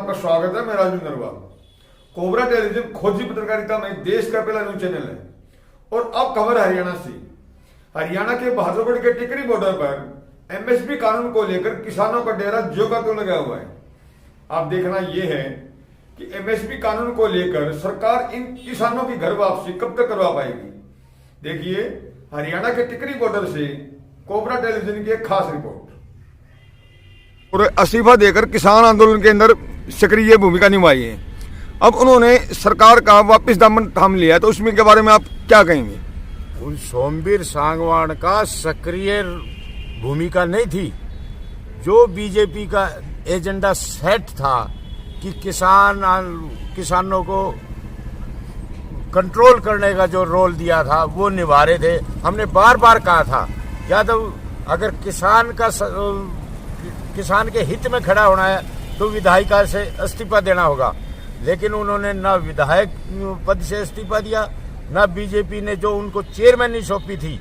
आपका स्वागत है। मैं राजू नरवाल। कोबरा टेलीविजन खोजी पत्रकारिता में देश का पहला न्यूज चैनल है। और अब खबर हरियाणा से। हरियाणा के बहादुरगढ़ के टिकरी बॉर्डर पर एमएसपी कानून को लेकर किसानों का डेरा ज्यों का त्यों लगा हुआ है। आप देखना यह है कि एमएसपी कानून को लेकर सरकार इन किसानों की घर वापसी कब तक करवा पाएगी। देखिए हरियाणा के टिकरी बॉर्डर से कोबरा टेलीविजन की एक खास रिपोर्ट। और इस्तीफा देकर किसान आंदोलन के अंदर सक्रिय भूमिका निभाई है। अब उन्होंने सरकार का वापस दामन थाम लिया है, तो उसमें के बारे में आप क्या कहेंगे? उन सोमवीर सांगवान का सक्रिय भूमिका नहीं थी। जो बीजेपी का एजेंडा सेट था कि किसानों को कंट्रोल करने का जो रोल दिया था वो निभा रहे थे। हमने बार बार कहा था या तो अगर किसान के हित में खड़ा होना है तो विधायिका से इस्तीफा देना होगा, लेकिन उन्होंने न विधायक पद से इस्तीफा दिया, न बीजेपी ने जो उनको चेयरमैन सौंपी थी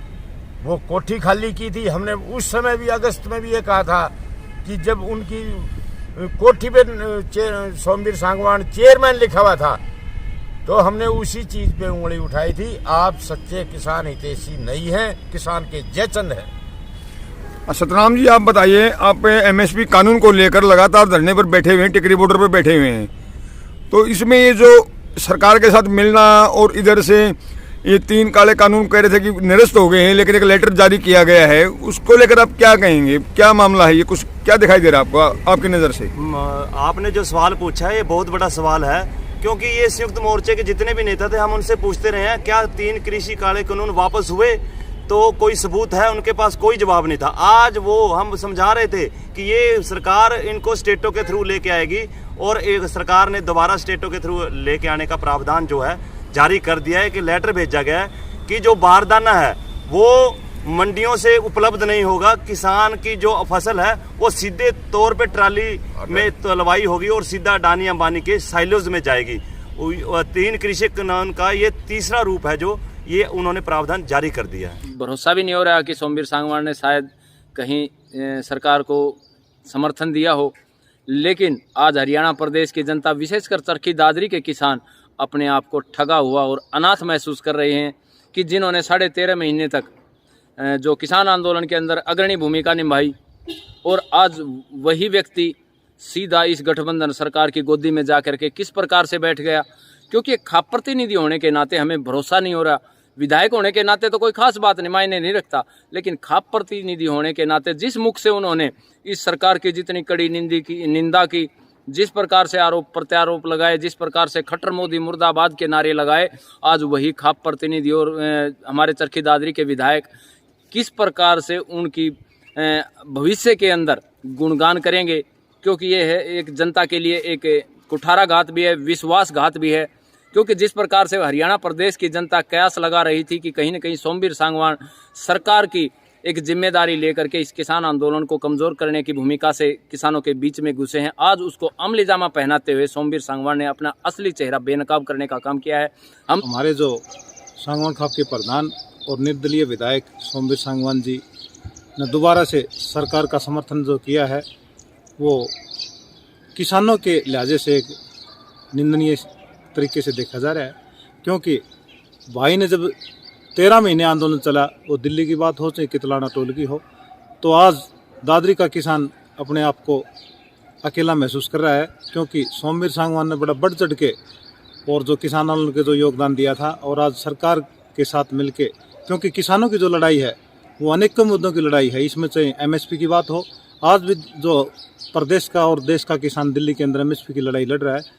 वो कोठी खाली की थी। हमने उस समय भी अगस्त में भी ये कहा था कि जब उनकी कोठी पे सोमवीर सांगवान चेयरमैन लिखा हुआ था तो हमने उसी चीज पे उंगली उठाई थी। आप सच्चे किसान हितैषी नहीं हैं, किसान के जयचंद हैं। सतराम जी, आप बताइए, आप एमएसपी कानून को लेकर लगातार धरने पर बैठे हुए हैं, टिकरी बॉर्डर पर बैठे हुए हैं, तो इसमें ये जो सरकार के साथ मिलना और इधर से ये 3 काले कानून कह रहे थे कि निरस्त हो गए हैं, लेकिन एक लेटर जारी किया गया है, उसको लेकर आप क्या कहेंगे? क्या मामला है? ये कुछ क्या दिखाई दे रहा है आपको, आपकी नज़र से? आपने जो सवाल पूछा है ये बहुत बड़ा सवाल है, क्योंकि ये संयुक्त मोर्चे के जितने भी नेता थे हम उनसे पूछते रहे हैं क्या 3 कृषि काले कानून वापस हुए, तो कोई सबूत है? उनके पास कोई जवाब नहीं था। आज वो हम समझा रहे थे कि ये सरकार इनको स्टेटों के थ्रू लेके आएगी और एक सरकार ने दोबारा स्टेटों के थ्रू लेके आने का प्रावधान जो है जारी कर दिया है कि लेटर भेजा गया है कि जो बारदाना है वो मंडियों से उपलब्ध नहीं होगा। किसान की जो फसल है वो सीधे तौर पे ट्राली में तलवाई होगी और सीधा अडानी अंबानी के साइलोज में जाएगी। 3 कृषि कानून का ये तीसरा रूप है जो ये उन्होंने प्रावधान जारी कर दिया है। भरोसा भी नहीं हो रहा कि सोमवीर सांगवान ने शायद कहीं सरकार को समर्थन दिया हो, लेकिन आज हरियाणा प्रदेश की जनता, विशेषकर चरखी दादरी के किसान अपने आप को ठगा हुआ और अनाथ महसूस कर रहे हैं कि जिन्होंने 13.5 महीने तक जो किसान आंदोलन के अंदर अग्रणी भूमिका निभाई और आज वही व्यक्ति सीधा इस गठबंधन सरकार की गोदी में जा करके किस प्रकार से बैठ गया। क्योंकि खाप प्रतिनिधि होने के नाते हमें भरोसा नहीं हो रहा। विधायक होने के नाते तो कोई खास बात नहीं, मायने नहीं रखता, लेकिन खाप प्रतिनिधि होने के नाते जिस मुख से उन्होंने इस सरकार की जितनी कड़ी निंदा की, जिस प्रकार से आरोप प्रत्यारोप लगाए, जिस प्रकार से खट्टर मोदी मुर्दाबाद के नारे लगाए, आज वही खाप प्रतिनिधि और हमारे चरखी दादरी के विधायक किस प्रकार से उनकी भविष्य के अंदर गुणगान करेंगे। क्योंकि ये है एक जनता के लिए एक कुठाराघात भी है, विश्वासघात भी है। क्योंकि जिस प्रकार से हरियाणा प्रदेश की जनता कयास लगा रही थी कि कहीं न कहीं सोमवीर सांगवान सरकार की एक जिम्मेदारी लेकर के इस किसान आंदोलन को कमज़ोर करने की भूमिका से किसानों के बीच में घुसे हैं, आज उसको अमली जामा पहनाते हुए सोमवीर सांगवान ने अपना असली चेहरा बेनकाब करने का काम किया है। हमारे जो सांगवान खाप के प्रधान और निर्दलीय विधायक सोमवीर सांगवान जी ने दोबारा से सरकार का समर्थन जो किया है वो किसानों के लिहाजे से एक निंदनीय तरीके से देखा जा रहा है। क्योंकि भाई ने जब 13 महीने आंदोलन चला, वो दिल्ली की बात हो चाहे कितलाना टोल की हो, तो आज दादरी का किसान अपने आप को अकेला महसूस कर रहा है। क्योंकि सोमवीर सांगवान ने बड़ा बढ़ चढ़ के और जो किसान आंदोलन के जो योगदान दिया था, और आज सरकार के साथ मिलके, क्योंकि किसानों की जो लड़ाई है वो अनेकों मुद्दों की लड़ाई है, इसमें चाहे एमएसपी की बात हो, आज भी जो प्रदेश का और देश का किसान दिल्ली के अंदर एमएसपी की लड़ाई लड़ रहा है।